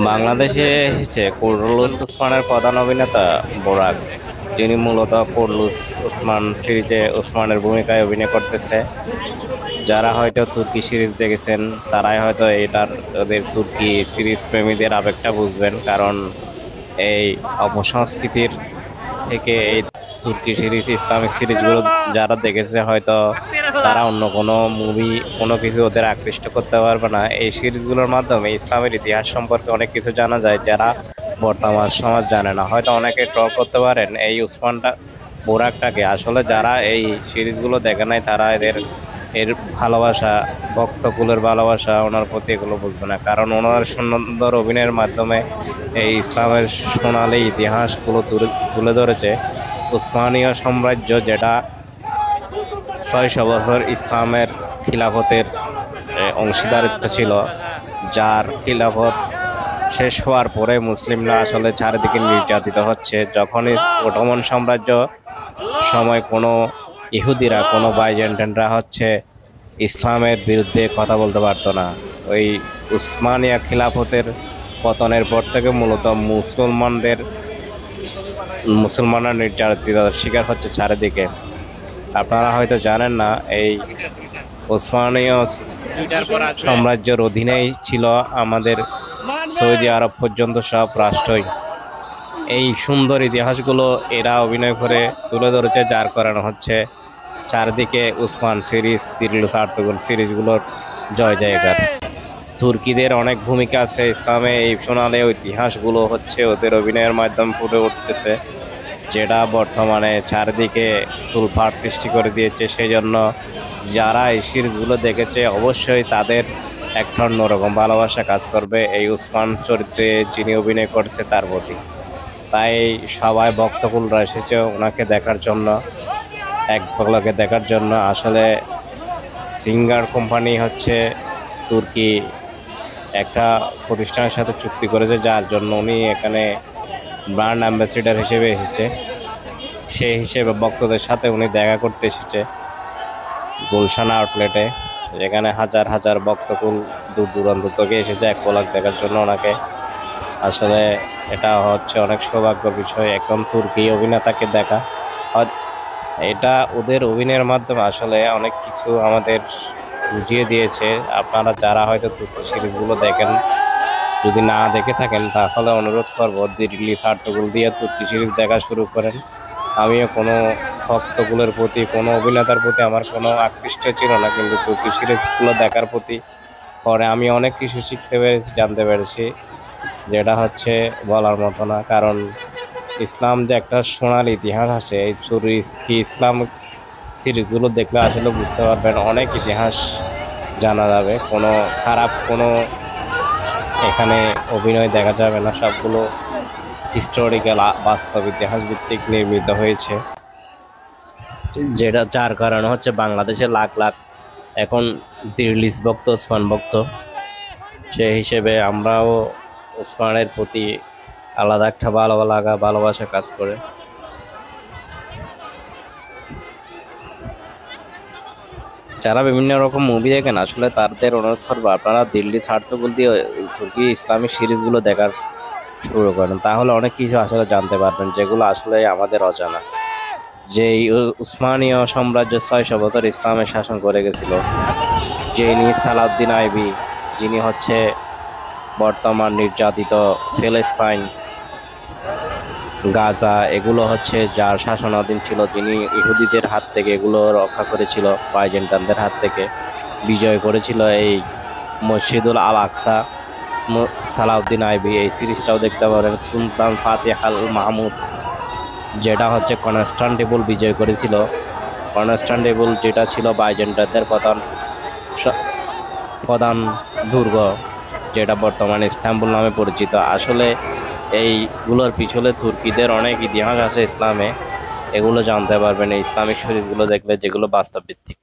বাংলাদেশে এসেছে কুরুলুস ওসমানের প্রধান অভিনেতা বোরাক, যিনি মূলত কুরুলুস ওসমান সিরিজে ওসমানের ভূমিকায় অভিনয় করতেছে। যারা হয়তো তুর্কি সিরিজ দেখেছেন তারাই হয়তো এটার ওদের তুর্কি সিরিজ প্রেমীদের আবেগটা বুঝবেন, কারণ এই অপসংস্কৃতির থেকে এই তুর্কি সিরিজ ইসলামিক সিরিজগুলো যারা দেখেছে হয়তো তারা অন্য কোনো মুভি কোনো কিছু ওদের আকৃষ্ট করতে পারবে না। এই সিরিজগুলোর মাধ্যমে ইসলামের ইতিহাস সম্পর্কে অনেক কিছু জানা যায় যারা বর্তমান সমাজ জানে না। হয়তো অনেকে ট্রল করতে পারেন এই উসমানটা বোরাকটাকে, আসলে যারা এই সিরিজগুলো দেখে নাই তারা এর ভালোবাসা, ভক্তকুলের ভালোবাসা ওনার প্রতি এগুলো বুঝবে না, কারণ ওনার সুন্দর অভিনয়ের মাধ্যমে এই ইসলামের সোনালী ইতিহাসগুলো তুলে ধরেছে। উসমানীয় সাম্রাজ্য যেটা 600 বছর ইসলামের খিলাফতের অংশীদারিত্ব ছিল, যার খিলাফত শেষ হওয়ার পরে মুসলিমরা আসলে চারিদিকে নির্যাতিত হচ্ছে। যখনই অটোমান সাম্রাজ্য সময় কোনো ইহুদিরা, কোনো বাইজেন্টাইনরা হচ্ছে ইসলামের বিরুদ্ধে কথা বলতে পারতো না। ওই উসমানিয়া খিলাফতের পতনের পর থেকে মূলত মুসলমানরা নির্যাতিত শিকার হচ্ছে চারিদিকে। আপনারা হয়তো জানেন না, এই ওসমানীয় সাম্রাজ্যের অধীনেই ছিল আমাদের সৌদি আরব পর্যন্ত সব রাষ্ট্রই। এই সুন্দর ইতিহাসগুলো এরা অভিনয় করে তুলে ধরেছে, যার কারণ হচ্ছে চারদিকে উসমান সিরিজ, তিরলুস আর্তুগল সিরিজগুলোর জয় জায়গার। তুর্কিদের অনেক ভূমিকা আছে ইসলামে, এই সোনালী ইতিহাসগুলো হচ্ছে ওদের অভিনয়ের মাধ্যমে ফুটে উঠতেছে, যেটা বর্তমানে চারদিকে তুলফাড় সৃষ্টি করে দিয়েছে। সেই জন্য যারা এই সিরিজগুলো দেখেছে অবশ্যই তাদের একটা অন্যরকম ভালোবাসা কাজ করবে এই উসমান চরিত্রে যিনি অভিনয় করেছে তার প্রতি। তাই সবাই ভক্তকুলরা এসেছে ওনাকে দেখার জন্য, এক পাগলাকে দেখার জন্য। আসলে সিঙ্গার কোম্পানি হচ্ছে তুর্কি একটা প্রতিষ্ঠানের সাথে চুক্তি করেছে, যার জন্য উনি এখানে ব্র্যান্ড অ্যাম্বাসেডর হিসেবে এসেছে। সেই হিসেবে ভক্তদের সাথে উনি দেখা করতে এসেছে গুলশান আউটলেটে, যেখানে হাজার হাজার ভক্তকুল দূর দূরান্ত থেকে এসেছে এক পলক দেখার জন্য ওনাকে। আসলে এটা হচ্ছে অনেক সৌভাগ্য বিষয় একদম তুর্কি অভিনেতাকে দেখা। এটা ওদের অভিনয়ের মাধ্যমে আসলে অনেক কিছু আমাদের বুঝিয়ে দিয়েছে। আপনারা যারা হয়তো তুর্কি সিরিজগুলো দেখেন, যদি না দেখে থাকেন তাহলে অনুরোধ করবো রিলিজ আর্টগুল দিয়ে তুর্কি সিরিজ দেখা শুরু করেন। আমিও কোনো ভক্তগুলোর প্রতি, কোনো অভিনেতার প্রতি আমার কোনো আকৃষ্ট ছিল না, কিন্তু তুর্কি সিরিজগুলো দেখার প্রতি পরে আমি অনেক কিছু শিখতে পেরেছি, জানতে পেরেছি, যেটা হচ্ছে বলার মতো না। কারণ ইসলাম যে একটা সোনালী ইতিহাস আছে, এই তুর্কি ইসলাম সিরিজগুলো দেখলে আসলে বুঝতে পারবেন, অনেক ইতিহাস জানা যাবে। কোনো খারাপ কোনো এখানে অভিনয় দেখা যাবে না, সবগুলো হিস্টোরিক্যাল বাস্তব ইতিহাস ভিত্তিক নির্মিত হয়েছে, যেটা যার কারণে হচ্ছে বাংলাদেশে লাখ লাখ এখন তিরলিস ভক্ত, ওসমান ভক্ত। সেই হিসেবে আমরাও ওসমানের প্রতি আলাদা একটা ভালোবাসা কাজ করে। যারা বিভিন্ন রকম মুভি দেখেন আসলে তাদের অনুরোধ করবো আপনারা দিল্লি ছাড়তগুল দিয়ে তুর্কি ইসলামিক সিরিজগুলো দেখার শুরু করেন, তাহলে অনেক কিছু আসলে জানতে পারবেন যেগুলো আসলে আমাদের অজানা। যে এই উসমানীয় সাম্রাজ্য 600 বছর ইসলামের শাসন করে গেছিল, যিনি সালাউদ্দিন আইবি, যিনি হচ্ছে বর্তমান নির্যাতিত ফিলিস্তিন, গাজা, এগুলো হচ্ছে যার শাসনাধীন ছিল, যিনি ইহুদিদের হাত থেকে এগুলো রক্ষা করেছিল, বাইজেন্টানদের হাত থেকে বিজয় করেছিল এই মসজিদুল আল আকসা। সালাউদ্দিন আইবি এই সিরিজটাও দেখতে পারেন। সুলতান ফাতেহ আল মাহমুদ, যেটা হচ্ছে কনস্টান্টিনোপল বিজয় করেছিল, কনস্টান্টিনোপল যেটা ছিল বাইজেন্টানদের প্রধান দুর্গ, যেটা বর্তমানে ইস্তাম্বুল নামে পরিচিত। আসলে এইগুলোর পিছনে তুর্কিদের অনেক ইতিহাস আছে ইসলামে, এগুলো জানতে পারবেন এই ইসলামিক সিরিজগুলো দেখলে, যেগুলো বাস্তব ভিত্তিক।